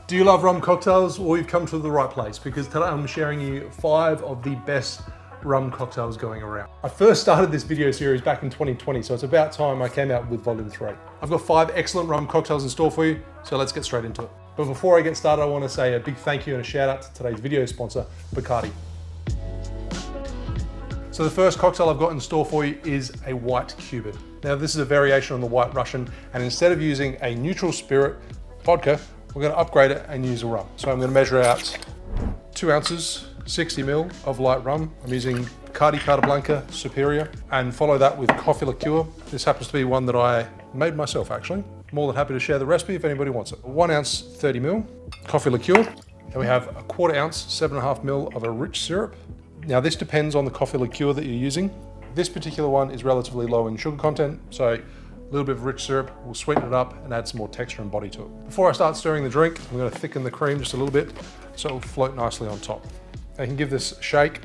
Do you love rum cocktails? Well, you've come to the right place because today I'm sharing you 5 of the best rum cocktails going around. I first started this video series back in 2020, so it's about time I came out with volume 3. I've got 5 excellent rum cocktails in store for you, so let's get straight into it. But before I get started, I want to say a big thank you and a shout out to today's video sponsor, Bacardi. So the first cocktail I've got in store for you is a white Cuban. Now this is a variation on the white Russian, and instead of using a neutral spirit, vodka, we're going to upgrade it and use a rum. So I'm going to measure out 2 ounces, 60 ml of light rum. I'm using Bacardi Superior, and follow that with coffee liqueur. This happens to be one that I made myself actually. More than happy to share the recipe if anybody wants it. 1 ounce, 30 ml coffee liqueur. Then we have a 1/4 ounce, 7.5 ml of a rich syrup. Now this depends on the coffee liqueur that you're using. This particular one is relatively low in sugar content, so a little bit of rich syrup will sweeten it up and add some more texture and body to it. Before I start stirring the drink, I'm going to thicken the cream just a little bit so it will float nicely on top. I can give this a shake,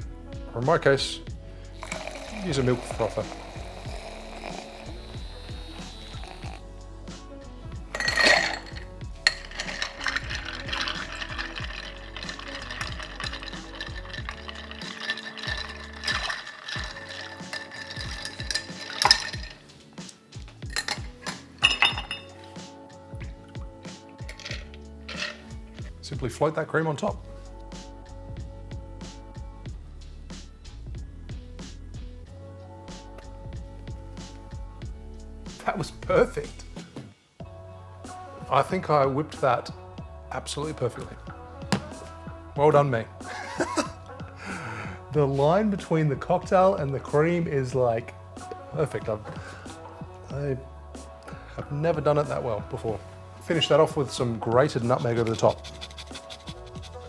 or in my case, use a milk frother. Simply float that cream on top. That was perfect. I think I whipped that absolutely perfectly. Well done, me. The line between the cocktail and the cream is like perfect. I have never done it that well before. Finish that off with some grated nutmeg over the top.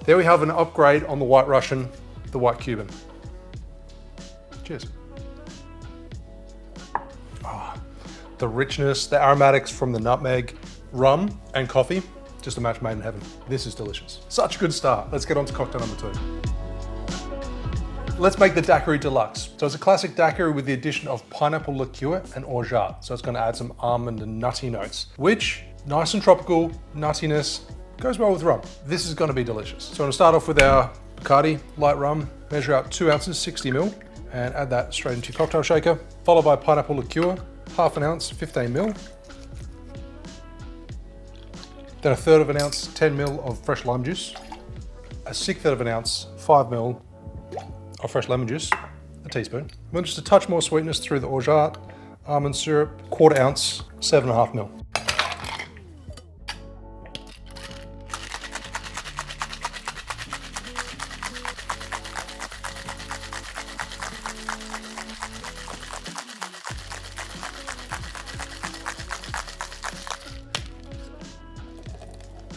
There we have an upgrade on the white Russian, the white Cuban. Cheers. Oh, the richness, the aromatics from the nutmeg, rum and coffee, just a match made in heaven. This is delicious. Such a good start. Let's get on to cocktail number 2. Let's make the Daiquiri Deluxe. So it's a classic daiquiri with the addition of pineapple liqueur and orgeat. So it's going to add some almond and nutty notes, which nice and tropical, nuttiness, goes well with rum. This is going to be delicious. So I'm going to start off with our Bacardi light rum, measure out 2 ounces, 60 ml, and add that straight into your cocktail shaker, followed by pineapple liqueur, 1/2 ounce, 15 ml. Then 1/3 ounce, 10 ml of fresh lime juice, 1/6 ounce, 5 ml of fresh lemon juice, a teaspoon. Then just a touch more sweetness through the orgeat, almond syrup, 1/4 ounce, 7.5 ml.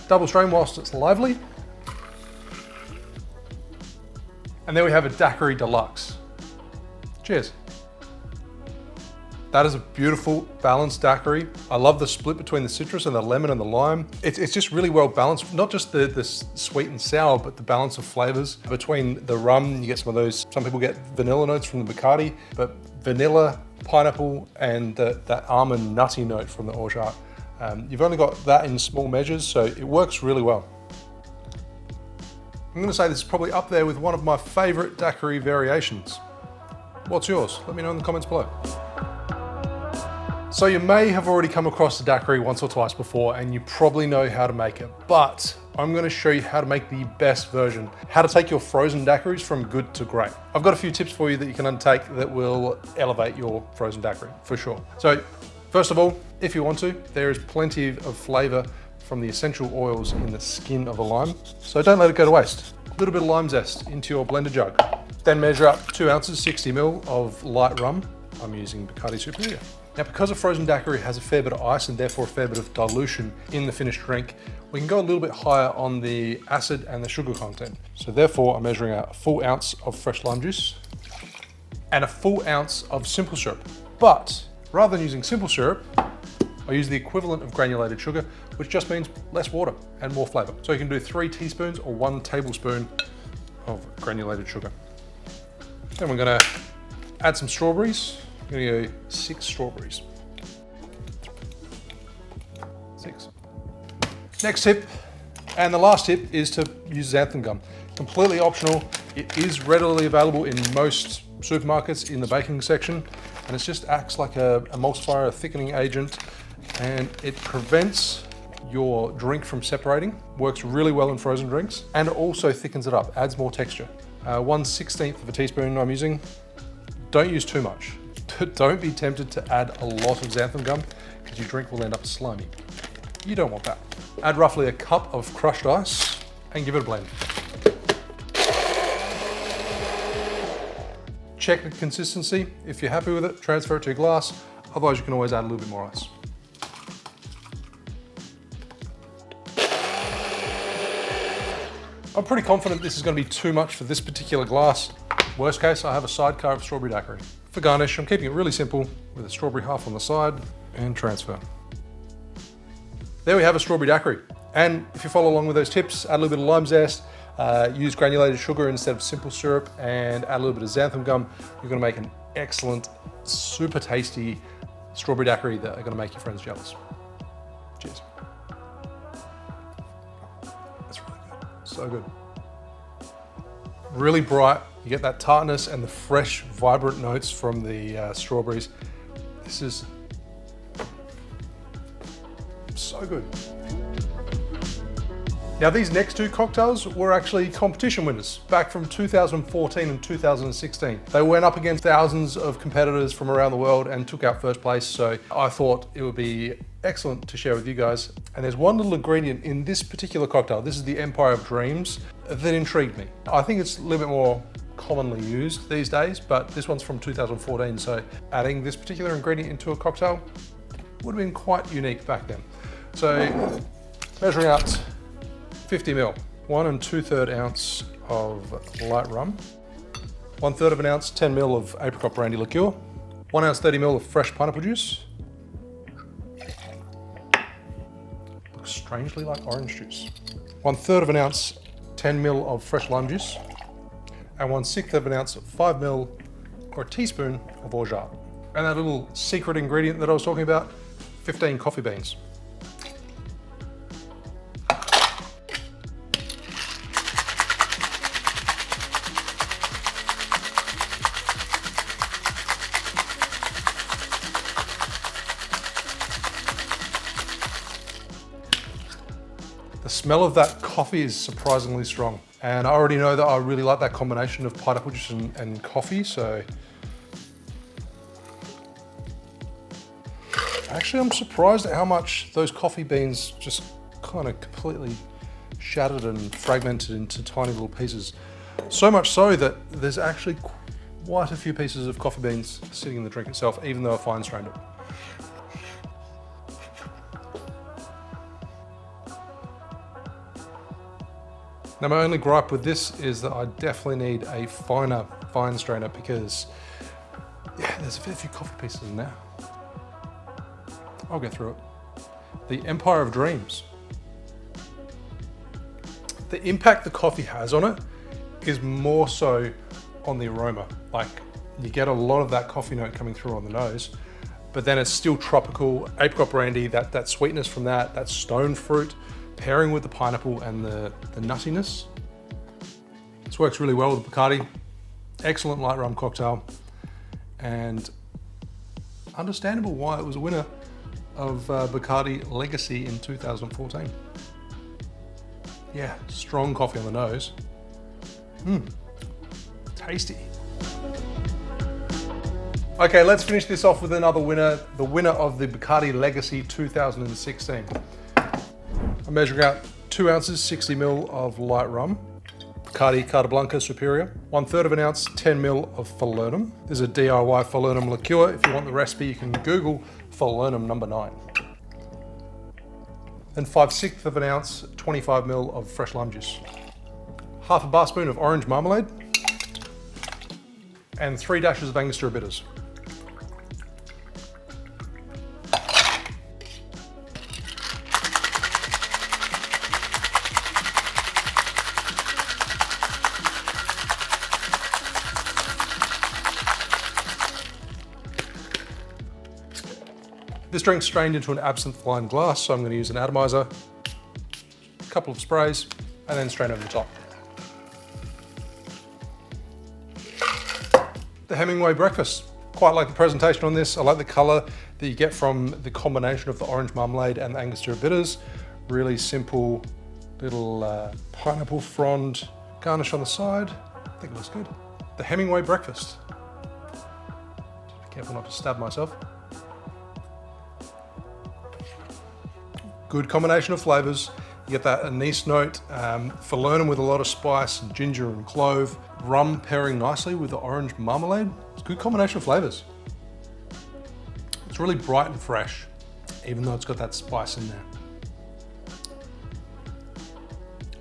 Double strain whilst it's lively. And there we have a Daiquiri Deluxe. Cheers. That is a beautiful, balanced daiquiri. I love the split between the citrus and the lemon and the lime. It's just really well balanced, not just the sweet and sour, but the balance of flavors. Between the rum, you get some of those, some people get vanilla notes from the Bacardi, but vanilla, pineapple, and that almond nutty note from the orgeat. You've only got that in small measures, so it works really well. I'm going to say this is probably up there with one of my favorite daiquiri variations. What's yours? Let me know in the comments below. So you may have already come across the daiquiri once or twice before, and you probably know how to make it, but I'm going to show you how to make the best version, how to take your frozen daiquiris from good to great. I've got a few tips for you that you can undertake that will elevate your frozen daiquiri, for sure. So first of all, if you want to, there is plenty of flavor from the essential oils in the skin of a lime, so don't let it go to waste. A little bit of lime zest into your blender jug. Then measure up 2 ounces, 60 ml of light rum. I'm using Bacardi Superior. Now, because a frozen daiquiri has a fair bit of ice and therefore a fair bit of dilution in the finished drink, we can go a little bit higher on the acid and the sugar content. So therefore, I'm measuring out a full ounce of fresh lime juice and a full ounce of simple syrup. But rather than using simple syrup, I use the equivalent of granulated sugar, which just means less water and more flavor. So you can do 3 teaspoons or 1 tablespoon of granulated sugar. Then we're gonna add some strawberries. I'm gonna go 6 strawberries. 6. Next tip, And the last tip is to use xanthan gum. Completely optional. It is readily available in most supermarkets in the baking section, and it just acts like a emulsifier, a thickening agent, and it prevents your drink from separating. Works really well in frozen drinks, and it also thickens it up, adds more texture. 1/16 of a teaspoon I'm using. Don't use too much. Don't be tempted to add a lot of xanthan gum because your drink will end up slimy. You don't want that. Add roughly a cup of crushed ice and give it a blend. Check the consistency. If you're happy with it, transfer it to your glass. Otherwise, you can always add a little bit more ice. I'm pretty confident this is going to be too much for this particular glass. Worst case, I have a sidecar of strawberry daiquiri. For garnish, I'm keeping it really simple with a strawberry half on the side and transfer. There we have a strawberry daiquiri. And if you follow along with those tips, add a little bit of lime zest, use granulated sugar instead of simple syrup, and add a little bit of xanthan gum, you're going to make an excellent, super tasty strawberry daiquiri that are going to make your friends jealous. Cheers. That's really good. So good. Really bright. You get that tartness and the fresh, vibrant notes from the strawberries. This is so good. Now these next two cocktails were actually competition winners back from 2014 and 2016. They went up against thousands of competitors from around the world and took out first place. So I thought it would be excellent to share with you guys. And there's one little ingredient in this particular cocktail. This is the Empire of Dreams that intrigued me. I think it's a little bit more commonly used these days, but this one's from 2014. So adding this particular ingredient into a cocktail would have been quite unique back then. So measuring out 50 ml, 1 2/3 ounce of light rum, 1/3 of an ounce, 10 ml of apricot brandy liqueur, 1 ounce, 30 ml of fresh pineapple juice. Looks strangely like orange juice. 1/3 of an ounce, 10 ml of fresh lime juice, and 1/6 of an ounce, 5 ml or a teaspoon of orgeat. And that little secret ingredient that I was talking about, 15 coffee beans. The smell of that coffee is surprisingly strong. And I already know that I really like that combination of pineapple juice and coffee, so. Actually, I'm surprised at how much those coffee beans just kind of completely shattered and fragmented into tiny little pieces. So much so that there's actually quite a few pieces of coffee beans sitting in the drink itself, even though I fine strained it. Now my only gripe with this is that I definitely need a fine strainer because yeah, there's a fair few coffee pieces in there. I'll get through it. The Empire of Dreams. The impact the coffee has on it is more so on the aroma. Like you get a lot of that coffee note coming through on the nose, but then it's still tropical, apricot brandy, that sweetness from that stone fruit, pairing with the pineapple and the nuttiness. This works really well with Bacardi. Excellent light rum cocktail, and understandable why it was a winner of Bacardi Legacy in 2014. Yeah, strong coffee on the nose. Tasty. Okay, let's finish this off with another winner, the winner of the Bacardi Legacy 2016. I'm measuring out 2 ounces, 60 ml of light rum, Bacardi Superior, 1/3 of an ounce, 10 ml of falernum. This is a DIY falernum liqueur. If you want the recipe, you can Google falernum number 9. And 5/6 of an ounce, 25 ml of fresh lime juice. Half a bar spoon of orange marmalade, and 3 dashes of Angostura bitters. This drink's strained into an absinthe lined glass, so I'm going to use an atomizer. A couple of sprays, and then straight over the top. The Hemingway Breakfast. Quite like the presentation on this. I like the color that you get from the combination of the orange marmalade and the Angostura bitters. Really simple little pineapple frond garnish on the side. I think it looks good. The Hemingway Breakfast. Be careful not to stab myself. Good combination of flavors. You get that anise note, falernum with a lot of spice, and ginger and clove. Rum pairing nicely with the orange marmalade. It's a good combination of flavors. It's really bright and fresh, even though it's got that spice in there.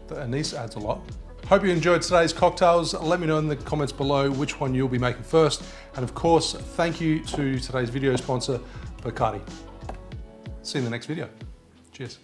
The anise adds a lot. Hope you enjoyed today's cocktails. Let me know in the comments below which one you'll be making first. And of course, thank you to today's video sponsor, Bacardi. See you in the next video. Cheers.